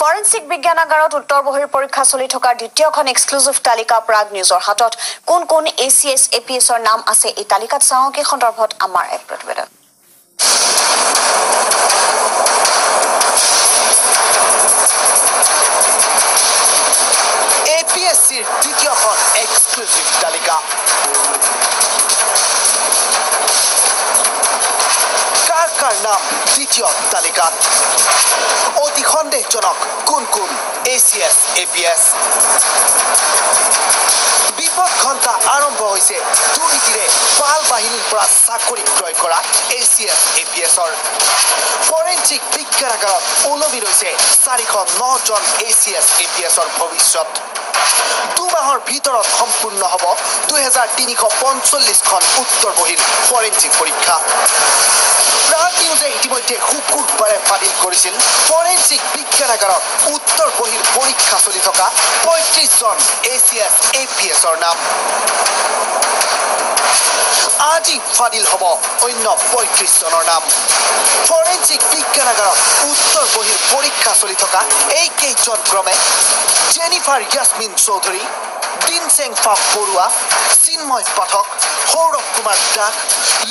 forensic বিজ্ঞানাগাৰত উত্তৰ বহিৰ পৰীক্ষা চলি থকা দ্বিতীয়খন এক্সক্লুসিভ তালিকা প্ৰাগ নিউজৰ হাতত কোন কোন এচিএছ এপিএছৰ নাম আছে এই তালিকাত চাওঁ কি সন্দৰ্ভত আমাৰ এক প্ৰতিবেদন এপিএসসিৰ দ্বিতীয়খন এক্সক্লুসিভ তালিকা কাৰ নাম দ্বিতীয় তালিকাত অতি সন্দেহজনক কোন কোন এচিএছ এপিএছ বিপদ ঘণ্টা আৰম্ভ হৈছে দুৰ্নীতিৰে পাল বাহিনীৰ পৰা চাকৰি ক্ৰয় কৰা এচিএছ এপিএছৰ ফৰেনসিক বিজ্ঞানাগাৰত ওলমি ৰৈছে 409 জন এচিএছ এপিএছৰ ভৱিষ্যত দুমাহৰ ভিতৰত সম্পূৰ্ণ হ'ব 2345খন উত্তৰ বহিৰ ফৰেনসিক পৰীক্ষা প্ৰাগ নিউজে ইতিমধ্যে শুকুৰবাৰে বাতিল কৰিছিল ফৰেনসিক বিজ্ঞানাগাৰত উত্তৰ বহিৰ পৰীক্ষা চলি থকা 35 জন এচিএছ এপিএছৰ নাম আজি ফাদিল হ'ব অন্য 35 জনৰ নাম ফৰেনসিক বিজ্ঞানাগাৰত উত্তৰ বহিৰ পৰীক্ষা চলি থকা এই কেইজন ক্ৰমে জেনিফাৰ ইয়াসমিন চৌধুৰী দিনচেংফা বৰুৱা চিন্ময় পাঠক সৌৰভ কুমাৰ দাস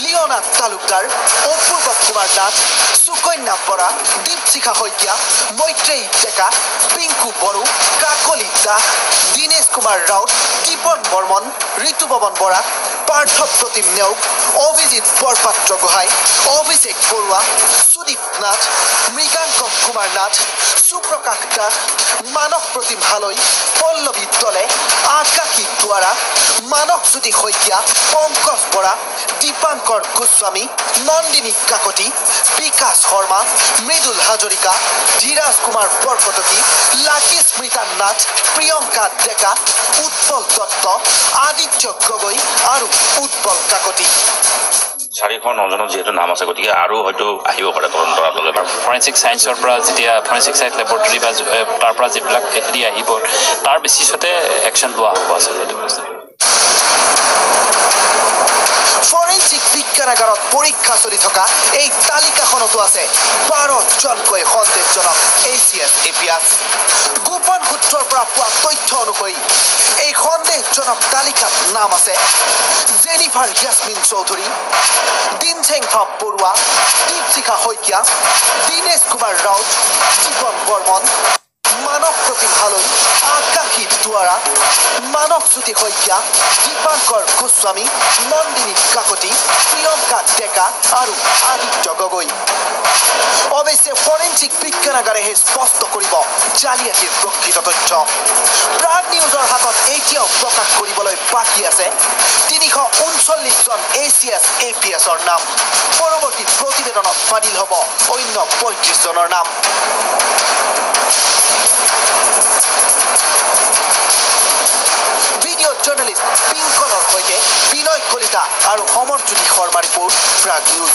লিঅনা তালুকদাৰ অপূৰ্ব কুমাৰ নাথ সুকন্যা বৰা দীপশিখা শইকীয়া মৈত্ৰেয়ী ডেকা পিংকু বড়ো কাকলি দাস দীনেশ কুমাৰ ৰাউত দীপন বৰ্মন ঋতুপৱন বৰা পাৰ্থ প্ৰতিম নেওগ অভিজিৎ বৰপাত্ৰ গোহাঁই অভিষেক বৰুৱা সুদীপ নাথ মৃগাংক কুমাৰ নাথ সুপ্ৰকাশ দাস মানস প্ৰতিম হালৈ পল্লৱী দলে আকাশী দুৱাৰা মানসজ্যোতি শইকীয়া পংকজ বৰা দীপাংকৰ গোস্বামী নন্দিনী কাকতি বিকাশ শৰ্মা মৃদুল হাজৰিকা ধীৰাজ কুমাৰ বৰকটকী লাকি স্মৃতা নাথ প্ৰিয়ংকা ডেকা উৎপল দত্ত আদিত্য গগৈ আৰু উৎপল কাকতি 409 জনৰ যেহেতু নাম আছে গতিকে আৰু হয়তো আহিব পাৰে তদন্তলৈ ফৰেনসিক সায়েন্সৰ পৰা যেতিয়া ফৰেনসিক সায়েন্স লেবৰেটৰী বা তাৰ পৰা যিবিলাক হেৰি আহিব তাৰ বেচিছতে একশ্যন লোৱা হ'ব আছে ফৰেনসিক বিজ্ঞানাগাৰত পৰীক্ষা চলি থকা এই তালিকাখনতো আছে 12 জনকৈ সন্দেহজনক এচিএছ এপিএছ গোপন সূত্ৰৰ পৰা পোৱা তথ্য অনুসৰি এই সন্দেহজনক তালিকাত নাম আছে জেনিফাৰ ইয়াসমিন চৌধুৰী দিনচেংফা বৰুৱা দীপশিখা শইকীয়া দীনেশ কুমাৰ ৰাউত দীপন বৰ্মন মানস প্ৰতিম হালৈ আকাশী দুৱাৰা মানসজ্যোতি শইকীয়া দীপাংকৰ গোস্বামী নন্দিনী কাকতি প্ৰিয়ংকা ডেকা আৰু আদিত্য গগৈ অৱশ্যে ফৰেনসিক বিজ্ঞানাগাৰেহে স্পষ্ট কৰিব জালিয়াতিৰ প্ৰকৃত তথ্য প্ৰাগ নিউজৰ হাতত এতিয়াও প্ৰকাশ কৰিবলৈ বাকী আছে 339 জন এচিএছ এপিএছৰ নাম পৰৱৰ্তী প্ৰতিবেদনত বাতিল হ'ব অন্য 35 জনৰ নাম ভিডিঅ' জাৰ্নেলিষ্ট পিংকলৰ সৈতে বিনয় কলিতা আৰু সমৰজ্যোতি শৰ্মা ৰিপৰ্ট প্ৰাগ নিউজ